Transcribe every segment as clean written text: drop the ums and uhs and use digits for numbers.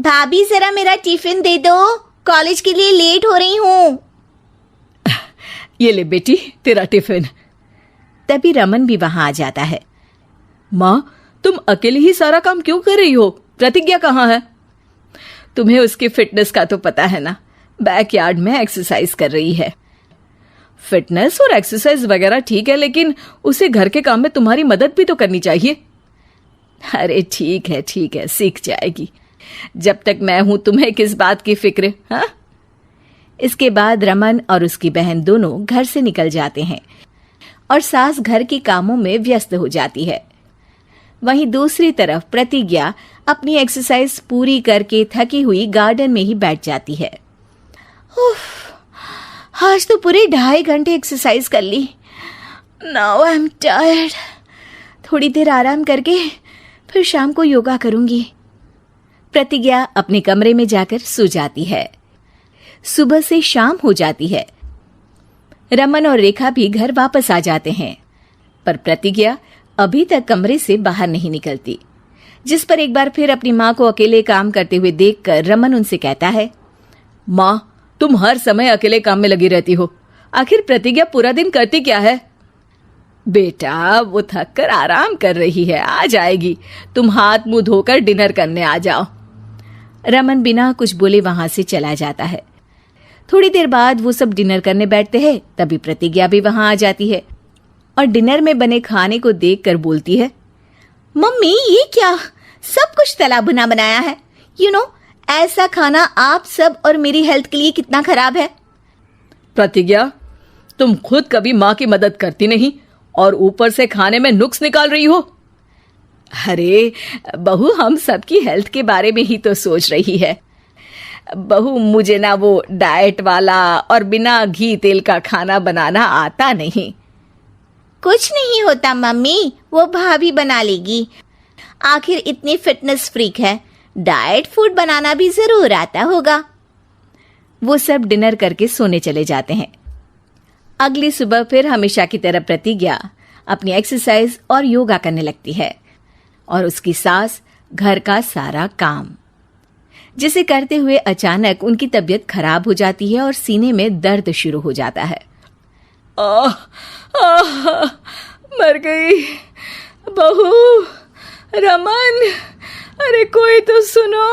भाभी जरा मेरा टिफिन दे दो, कॉलेज के लिए लेट हो रही हूँ। ये ले बेटी तेरा टिफिन। तभी रमन भी वहां आ जाता है। माँ, तुम अकेले ही सारा काम क्यों कर रही हो? प्रतिज्ञा कहाँ है? तुम्हें उसकी फिटनेस का तो पता है ना, बैकयार्ड में एक्सरसाइज कर रही है। फिटनेस और एक्सरसाइज वगैरह ठीक है, लेकिन उसे घर के काम में तुम्हारी मदद भी तो करनी चाहिए। अरे ठीक है, सीख जाएगी। जब तक मैं हूं तुम्हें किस बात की फिक्र? हाँ। इसके बाद रमन और उसकी बहन दोनों घर से निकल जाते हैं और सास घर के कामों में व्यस्त हो जाती है। वहीं दूसरी तरफ प्रतिज्ञा अपनी एक्सरसाइज पूरी करके थकी हुई गार्डन में ही बैठ जाती है। आज तो पूरे 2.5 घंटे एक्सरसाइज कर ली। Now I am tired. थोड़ी देर आराम करके फिर शाम को योगा करूंगी। प्रतिज्ञा अपने कमरे में जाकर सो जाती है। सुबह से शाम हो जाती है। रमन और रेखा भी घर वापस आ जाते हैं, पर प्रतिज्ञा अभी तक कमरे से बाहर नहीं निकलती, जिस पर एक बार फिर अपनी माँ को अकेले काम करते हुए देखकर रमन उनसे कहता है, माँ, तुम हर समय अकेले काम में लगी रहती हो। आखिर प्रतिज्ञा पूरा दिन करती क्या है? बेटा वो थक कर आराम कर रही है, आ जाएगी। तुम हाथ मुंह धोकर डिनर करने आ जाओ। रमन बिना कुछ बोले वहां से चला जाता है। थोड़ी देर बाद वो सब डिनर करने बैठते हैं। तभी प्रतिज्ञा भी वहां आ जाती है और डिनर में बने खाने को देखकर बोलती है, मम्मी ये क्या, सब कुछ तला भुना बनाया है। ऐसा खाना आप सब और मेरी हेल्थ के लिए कितना खराब है। प्रतिज्ञा, तुम खुद कभी माँ की मदद करती नहीं और ऊपर से खाने में नुक्स निकाल रही हो। अरे बहू, हम सबकी हेल्थ के बारे में ही तो सोच रही है। बहू, मुझे ना वो डाइट वाला और बिना घी तेल का खाना बनाना आता नहीं। कुछ नहीं होता मम्मी, वो भाभी बना लेगी। आखिर इतनी फिटनेस फ्रीक है, डाइट फूड बनाना भी जरूर आता होगा। वो सब डिनर करके सोने चले जाते हैं। अगली सुबह फिर हमेशा की तरह प्रतिज्ञा अपनी एक्सरसाइज और योगा करने लगती है और उसकी सास घर का सारा काम, जिसे करते हुए अचानक उनकी तबीयत खराब हो जाती है और सीने में दर्द शुरू हो जाता है। मर गई बहू। रमन, अरे कोई तो सुनो।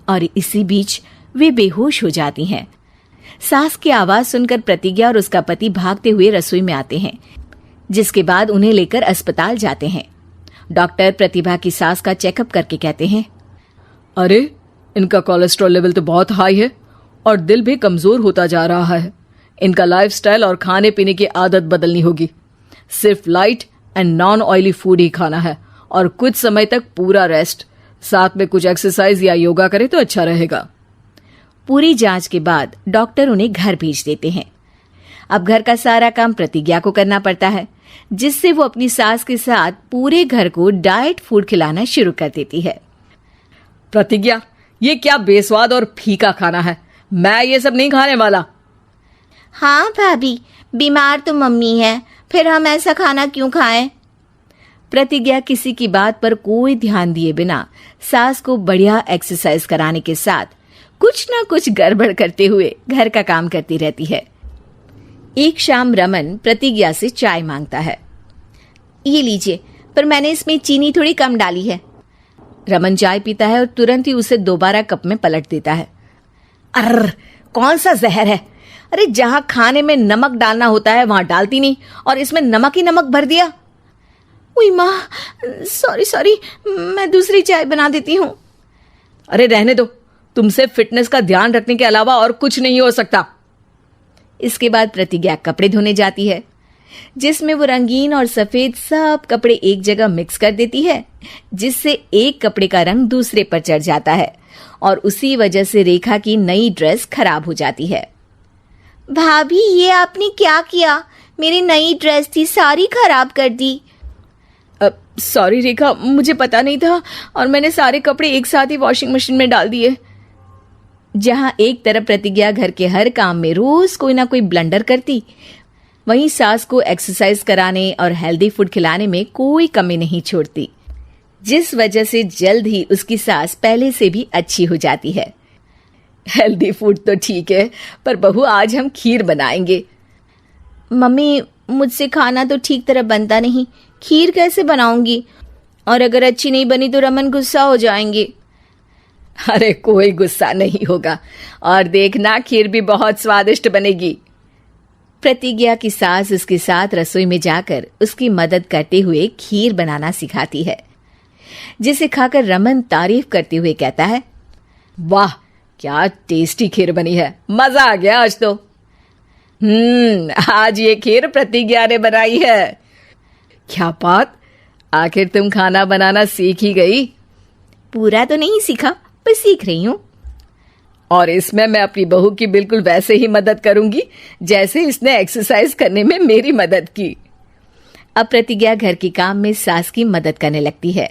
और इसी बीच वे बेहोश हो जाती हैं। सास की आवाज सुनकर प्रतिज्ञा और उसका पति भागते हुए रसोई में आते हैं, जिसके बाद उन्हें लेकर अस्पताल जाते हैं। डॉक्टर प्रतिभा की सास का चेकअप करके कहते हैं, अरे इनका कोलेस्ट्रॉल लेवल तो बहुत हाई है और दिल भी कमजोर होता जा रहा है। इनका लाइफस्टाइल और खाने पीने की आदत बदलनी होगी। सिर्फ light and non oily food ही खाना है और कुछ समय तक पूरा रेस्ट, साथ में कुछ एक्सरसाइज या योगा करे तो अच्छा रहेगा। पूरी जांच के बाद डॉक्टर उन्हें घर भेज देते हैं। अब घर का सारा काम प्रतिज्ञा को करना पड़ता है, जिससे वो अपनी सास के साथ पूरे घर को डाइट फूड खिलाना शुरू कर देती है। प्रतिज्ञा, ये क्या बेस्वाद और फीका खाना है, मैं ये सब नहीं खाने वाला। हाँ भाभी, बीमार तो मम्मी है, फिर हम ऐसा खाना क्यों खाएं? प्रतिज्ञा किसी की बात पर कोई ध्यान दिए बिना सास को बढ़िया एक्सरसाइज कराने के साथ कुछ ना कुछ गड़बड़ करते हुए घर का काम करती रहती है। एक शाम रमन प्रतिज्ञा से चाय मांगता है। ये लीजिए, पर मैंने इसमें चीनी थोड़ी कम डाली है। रमन चाय पीता है और तुरंत ही उसे दोबारा कप में पलट देता है। अर्र, कौन सा जहर है? अरे जहां खाने में नमक डालना होता है वहां डालती नहीं और इसमें नमक ही नमक भर दिया। उई माँ, सॉरी, मैं दूसरी चाय बना देती हूँ। अरे रहने दो, तुमसे फिटनेस का ध्यान रखने के अलावा और कुछ नहीं हो सकता। इसके बाद प्रतिज्ञा कपड़े धोने जाती है, जिसमें वो रंगीन और सफेद सब कपड़े एक जगह मिक्स कर देती है, जिससे एक कपड़े का रंग दूसरे पर चढ़ जाता है और उसी वजह से रेखा की नई ड्रेस खराब हो जाती है। भाभी, ये आपने क्या किया? मेरी नई ड्रेस थी, सारी खराब कर दी। सॉरी रेखा, मुझे पता नहीं था और मैंने सारे कपड़े एक साथ ही वॉशिंग मशीन में डाल दिए। जहां एक तरफ प्रतिज्ञा घर के हर काम में रोज कोई ना कोई ब्लंडर करती, वहीं सास को एक्सरसाइज कराने और हेल्दी फूड खिलाने में कोई कमी नहीं छोड़ती, जिस वजह से जल्द ही उसकी सांस पहले से भी अच्छी हो जाती है। हेल्दी फूड तो ठीक है, पर बहू आज हम खीर बनाएंगे। मम्मी, मुझसे खाना तो ठीक तरह बनता नहीं, खीर कैसे बनाऊंगी? और अगर अच्छी नहीं बनी तो रमन गुस्सा हो जाएंगे। अरे कोई गुस्सा नहीं होगा, और देखना खीर भी बहुत स्वादिष्ट बनेगी। प्रतिज्ञा की सास उसके साथ रसोई में जाकर उसकी मदद करते हुए खीर बनाना सिखाती है, जिसे खाकर रमन तारीफ करते हुए कहता है, वाह क्या टेस्टी खीर बनी है, मजा आ गया आज तो। आज ये खीर प्रतिज्ञा ने बनाई है। क्या बात, आखिर तुम खाना बनाना सीख ही गई? पूरा तो नहीं सीखा, पर सीख रही हूँ। और इसमें मैं अपनी बहू की बिल्कुल वैसे ही मदद करूंगी जैसे इसने एक्सरसाइज करने में मेरी मदद की। अब प्रतिज्ञा घर के काम में सास की मदद करने लगती है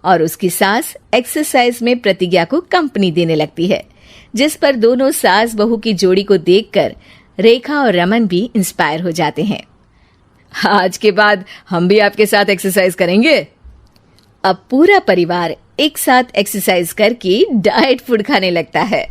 और उसकी सास एक्सरसाइज में प्रतिज्ञा को कंपनी देने लगती है, जिस पर दोनों सास बहू की जोड़ी को देखकर रेखा और रमन भी इंस्पायर हो जाते हैं। आज के बाद हम भी आपके साथ एक्सरसाइज करेंगे। अब पूरा परिवार एक साथ एक्सरसाइज करके डाइट फूड खाने लगता है।